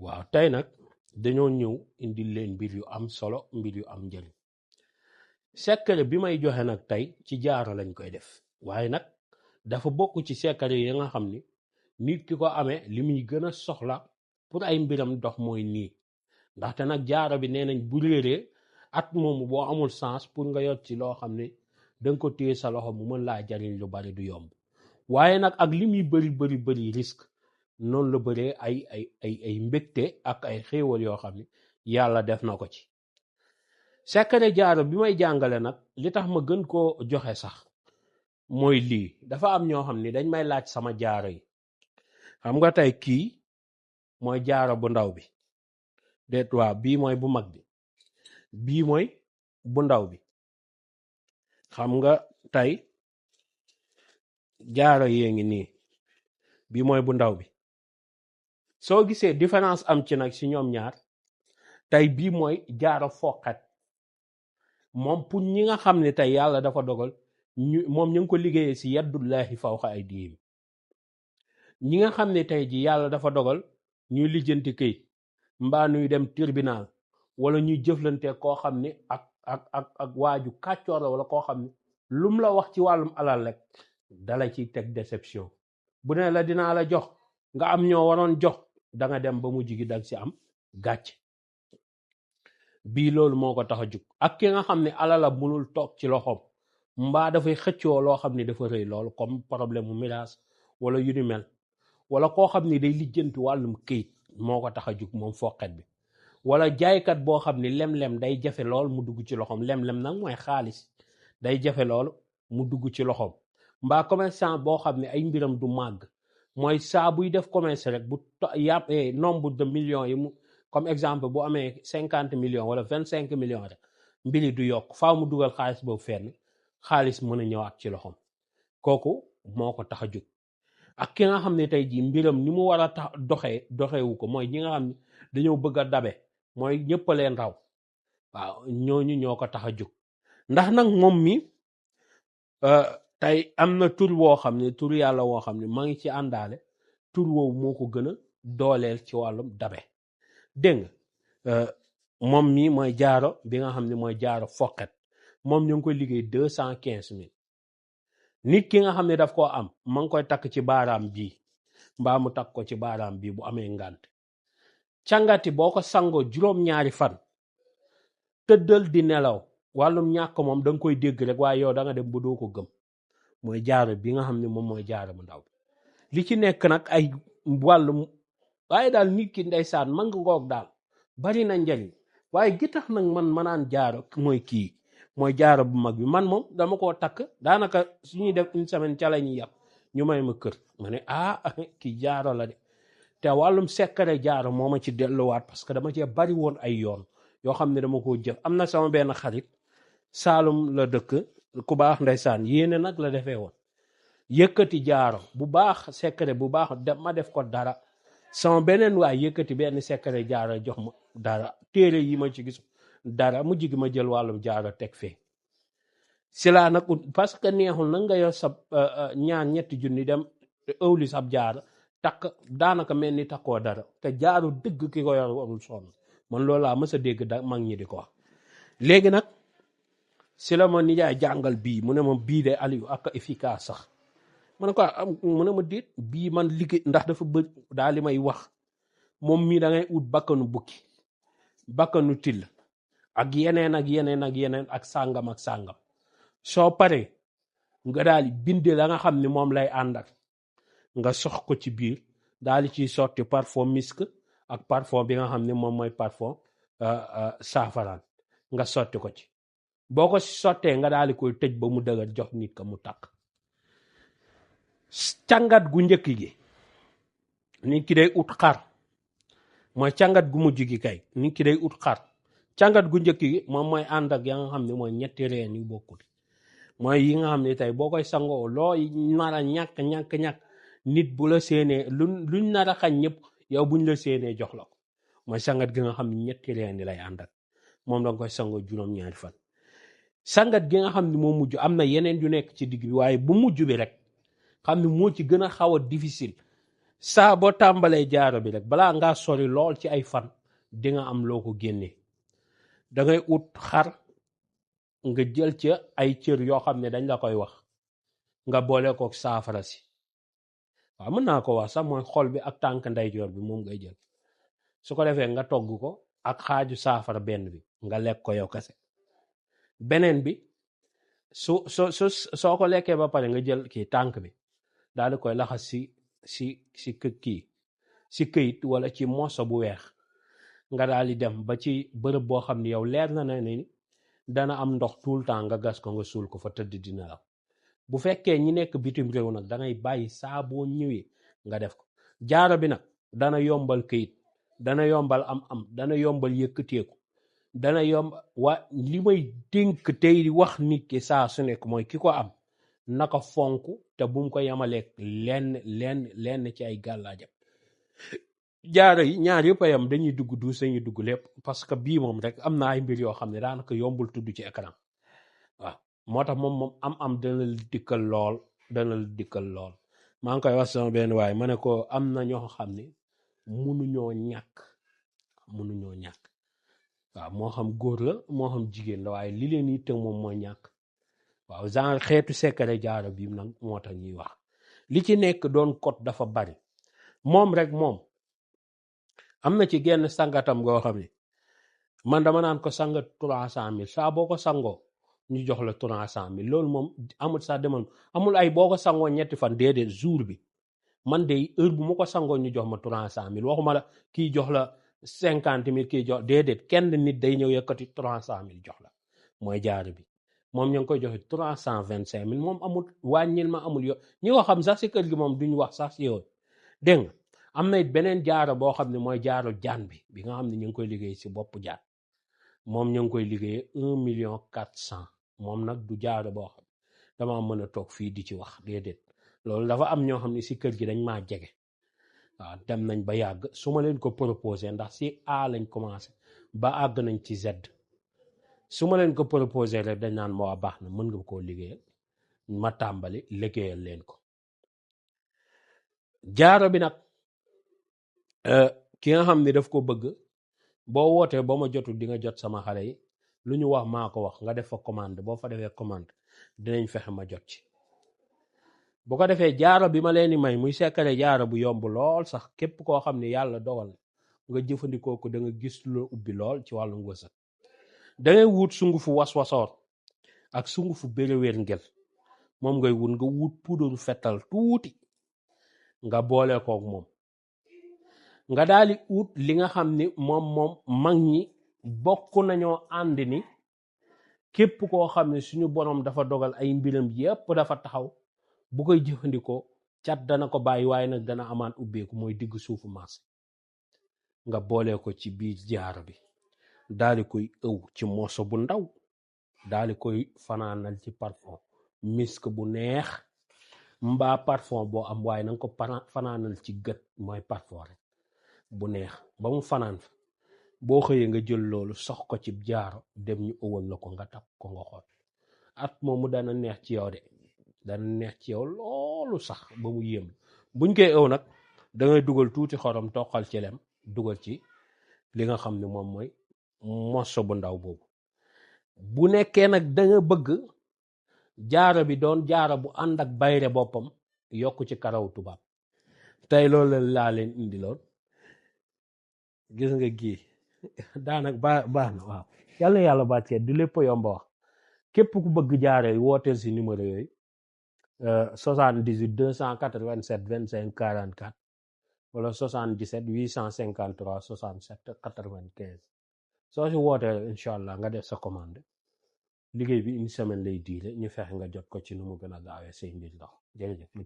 waaw tey nag dañoo ñëw indi leen mbir yu am solo mbir yu am njëriñ secret bi may joxe nag tey ci jaaro lañ koy def waaye nag dafa bokk ci secret yi nga xam ni nit ki ko amee li muy gën a soxla pour ay mbiram dox mooy nii ndaxte nag jaaro bi nee nañ bu réeree at moomu boo amul sens pour nga yot ci loo xam ne danga ko téye sa loxo mu mën laa jariñ lu bari du yomb waaye nag ak li muy bëri risque noonu la bëree ay mbégte ak ay xéewal yoo xam ne yàlla def na ko ci secret jaaro bi may jàngale nag li tax ma gën koo joxe sax mooy lii dafa am ñoo xam ni dañ may laaj sama jaaro yi xam nga tey kii mooy jaaro bu ndaw bi déet waaw bii mooy bu mag bi bii mooy bu ndaw bi xam nga tey jaaro yee ngi nii bii mooy bu ndaw bi soo gisee différence am ci nag ci ñoom ñaar tey bii mooy jaaro foqat moom pour ñi nga xam ne tey yàlla dafa dogal moom ñu ngi ko liggéeyee ci yaddullahi fawqa aydihim ñi nga xam ne tey ji yàlla dafa dogal ñuy lijjanti këyit mbaa ñuy dem tribunal wala ñuy jëflante koo xam ne ak waaju kàccoor la wala koo xam ne lum la wax ci wàllum alal rek dala ciy teg déception bu ne la dinaa la jox nga am ñoo waroon jox danga dem ba mujj gi dag ci am gàcc bii loolu moo ko tax a jug ak ki nga xam ne alala munul toog ci loxoom mbaa dafay xëccoo loo xam ne dafa rëy loolu comme problème mu miraas wala yu ni mel wala koo xam ne day lijjanti wàllum këyit moo ko tax a jug moom foqet bi wala jaaykat boo xam ne lem-lem day jafe lool mu dugg ci loxoom lem-lem nag mooy xaalis day jafe lool mu dugg ci loxoom mbaa commerçant boo xam ne ay mbiram du màgg mooy saa buy def commerce rek bu yàpp nombre de millions yi mu comme exemple bu amee 50 millions wala 25 millions rek mbiri du yokk faaw mu dugal xaalis boobu fenn xaalis mën a ñëwaat ci loxoom kooku moo ko tax a jóg ak ki nga xam ne tey jii mbiram ni mu war a tax doxewu ko mooy ñi nga xam ne dañoo bëgg a dabe mooy ñëpp leen raw waaw ñooñu ñoo ko tax a jóg ndax nag moom mi tey am na tur woo xam ne tur yàlla woo xam ne maa ngi ci àndaale tur woowu moo ko gën a dooleel ci wàllum dabe dégg nga moom mi mooy jaaro bi nga xam ne mooy jaaro foqet moom ñu ngi koy liggéey 215 000 nit ki nga xam ne daf koo am ma ngi koy takk ci baaraam bii mbaa mu takk ko ci baaraam bii bu amee ngànt càngati boo ko sangoo juróom-ñaari fan tëddal di nelaw wàllum ñàkk moom da nga koy dégg rek waaye yow da nga dem ba doo ko gëm mooy jaaro bi nga xam ne moom mooy jaaro bu ndaw li ci nekk nag ay wàllum waaye daal nit ki ndeysaan man nga ngoog daal bari na njariñ waaye gi tax nag man manaan jaaro mooy kii mooy jaaro bu mag bi man moom dama koo takk daanaka suñuy def une semaine ca la ñuy yàpp ñu may ma kër ma ne kii jaaro la de te wàllum secret jaaro moo ma ci delluwaat parce que dama cee bari woon ay yoon yoo xam ne dama koo jëf am na sama benn xarit Saalum la dëkk ku baax ndeysaan yéene nag la defee woon yëkkati jaaro bu baax secret bu baax ma def ko dara sama beneen waay yëkkati benn secret jaaro jox ma dara téere yi ma ci gis dara mujj gi ma jël wàllum jaaro teg fee si laa nag parce que neexul nag nga yor sa ñaan ñetti junni dem ëwli sab jaaro takk daanaka mel ni takkoo dara te jaaro dëgg ki ko yor warul sonn man loolu laa mës a dégg da mag ñi di ko wax léegi nag si la ma nijaay jàngal bii mu ne ma bii de Aliou ak efficace sax ma ne ko mu ne ma déet bii man liggéey ndax dafa bëri daal li may wax moom mii da ngay ut bakkanu bukki bakkanu till ak yeneen ak sàngam ak sàngam soo paree nga daal di binde la nga xam ne moom lay àndal nga sox ko ci biir daal di ciy sotti parfum misk ak parfum bi nga xam ne moom mooy parfum saafaraan nga sotti ko ci boo ko sottee nga daal di koy tëj ba mu dëgër jox nit ka mu takk càngat gu njëkk gi nit ki day ut xar mooy càngat gu mujj gi kay nit ki day ut xar càngat gu njëkk gi moom mooy ànd ak ya nga xam ne mooy ñetti reen yu bokkut mooy yi nga xam ne tey boo koy sangoo loo nar a ñàkk nit bu la séenee luñ nar a xañ ñëpp yow buñ la séenee jox la ko mooy sangat gi nga xam ne ñetti reen lay ànd ak moom danga koy sangoo juróom-ñaari fan sangat gi nga xam ne moo mujj am na yeneen yu nekk ci digg bi waaye bu mujj bi rek xam ne moo ci gën a xaw a difficile saa boo tàmbalee jaaro bi rek balaa ngaa sori lool ci ay fan di nga am loo ko génnee. da ngay ut xar nga jël ca ay cër yoo xam ne dañ la koy wax nga boole kook saafara si. waaw mën naa ko wax sax mooy xol bi ak tànk ndeyjoor bi moom ngay jël su ko defee nga togg ko ak xaaju saafara benn bi nga lekk ko yow kese. beneen bi soo ko lekkee ba pare nga jël kii tànk bi daal di koy laxas si kii si këyit wala ci moso bu weex nga daal di dem ba ci bërëb boo xam ne yow leer na ne ni dana am ndox tout le temps nga gas ko nga suul ko fa tëdd dina la. bu fekkee ñi nekk bitim réew nag da ngay bàyyi saa boo ñëwee nga def ko. jaaro bi nag dana yombal këyit, dana yombal am dana yombal yëkkateeku, dana yomb li may dénk tey wax nit ki saa su nekk mooy ki ko am naka fonk te bu mu ko yemaleeg lenn ci ay gàllaajam. jaaro yi ñaar yëpp a yam dañuy dugg duus dañuy dugg lépp parce que bii moom rek am na ay mbir yoo xam ne daanaka yombul tudd ci écran. waaw moo tax moom am dana la dikkal lool maa ngi koy wax sama benn waaye ma ne ko am na ñoo xam ne mënuñoo ñàkk waaw moo xam góor la moo xam jigéen la waaye li leen yitte moom mooy ñàkk. waaw genre xeetu secret jaaro bi nag moo tax ñuy wax li ci nekk doon code dafa bari. moom am na ci genn sangatam goo xam ne man dama naan ko sangat 300,000 saa boo ko sangoo ñu jox la 300,000 loolu moom amul sax demal amul ay boo ko sangoo ñetti fan déedéet jour bi man de heure bu ma ko sangoo ñu jox ma 300,000 waxuma la kii jox la 50,000 kii jox déedéet kenn nit day ñëw yëkkati 300,000 jox la mooy jaaro bi. moom ñu ngi koy joxe 325,000 moom amul wàññil ma amul ñi ko xam sax si kër gi moom duñ wax sax si yow dégg nga. am na it beneen jaaro boo xam ne mooy jaaro jaan bi nga xam ne ñu ngi koy liggéey si bopp jaan moom ñu ngi koy liggéeyee 1,400,000 moom nag du jaaro boo xam dama mën a toog fii di ci wax déedéet loolu dafa am ñoo xam ne si kër gi dañ maa jege waaw dem nañ ba yàgg su ma leen ko proposé ndax si A lañ commencé ba àgg nañ ci Z su ma leen ko proposé rek dañ naan ma waa baax na mën nga koo liggéeyal ma tàmbali liggéeyal leen ko. jaaro bi nag ki nga xam ne daf ko bëgg boo wootee ba ma jotul di nga jot sama xale yi lu ñu wax maa ko wax nga def fa commande boo fa defee commande dinañ fexe ma jot ci. bu ko defee jaaro bi ma leen di may muy secret jaaro bu yomb lool sax képp koo xam ne yàlla dogal nga jëfandikoo ko da nga gis lu ubbi lool ci wàllu wërsëg. da ngay wut sungufu waswasoor ak sungufu béréwéer ngel moom ngay wut nga wut puudaru fetal tuuti nga boole kook moom nga daal di ut li nga xam ni moom mag ñi bokk nañoo ànd ni képp koo xam ne suñu borom dafa dogal ay mbiram yépp dafa taxaw bu koy jëfandikoo cat dana ko bàyyi waaye nag dana amaat ubbeeku mooy digg suufu marché nga boole ko ci biir jaaro bi daal di koy ëw ci morso bu ndaw daal di koy fanaanal ci parfum misk bu neex mbaa parfum boo am waaye nanga ko fanaanal ci gët mooy parfum rek bu neex ba mu fanaan fa boo xëyee nga jël loolu sox ko ci jaaro dem ñu ëwal la ko nga takk ko nga xool at moomu dana neex ci yow de dana neex ci yow loolu sax ba mu yéem buñ koy ëw nag dangay dugal tuuti xorom toqal ci lem dugal ci li nga xam ne moom mooy morso bu ndaw boobu. bu nekkee nag danga bëgg jaaro bi doon jaaro bu ànd ak bayre boppam yokk ci karaw tubaab tey loolu laa leen indi lool gis nga gii daanak baax na waaw yàlla bàccee du lépp yomba wax képp ku bëgg jaaro yi wooteel si numéro yooyu 78 287 25 44 wala 77 853 67 95 soo si wootee incha allah nga def sa commande liggéey bi une semaine lay diire ñu fexe nga jot ko ci nu mu gën a gaawee say mbir ndox jërëjëf mu